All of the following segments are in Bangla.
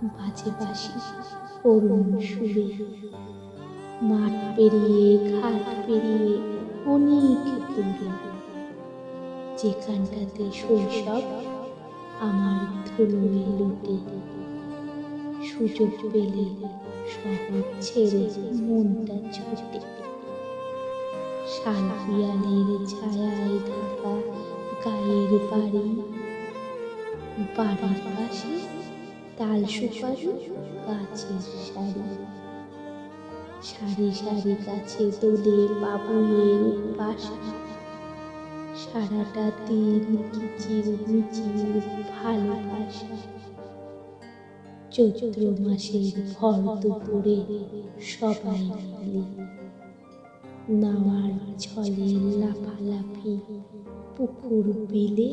বাজে বাঁশি করুণ সুরে, মাঠ পেরিয়ে ঘাট পেরিয়ে অনেক দূরে, যেখানটাতে শৈশব আমার ধুলোয় লুটে। সুযোগ পেলে শহর ছেড়ে মনটা ছুটে, শাল পিয়ালের ছায়ায় ঢাকা গায়ের বাড়ি, বাড়ির পাশে তাল সুপারি গাছের সারি, সারি সারি গাছে দোলে বাবুইয়ের বাসা। সারাটা দিন কিচির মিচির ভালোবাসা। চৈত্র মাসের ভর দুপুরে সবাই মিলে নাওয়ার ছলে লাফালাফি পুকুর বিলে,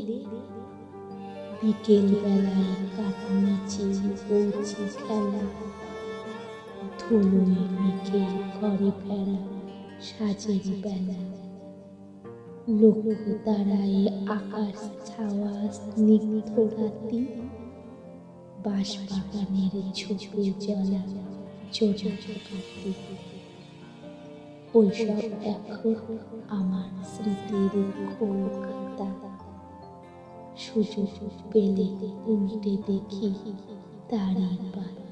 বিকেল বেলায় কাটামাছি বৌচি খেলা, ধুলোয় মেখে ঘরে ফেরা সাজের বেলা। লক্ষ্য তারায় আকাশ ছাওয়া স্নিগ্ধ রাতি, বাঁশবাগানের ঝোপে জ্বলা চড়ুইপাখি। ওইসব এখন আমার স্মৃতির কলকাতা। সুযোগ পেলে উল্টে দেখি তারই পাতা।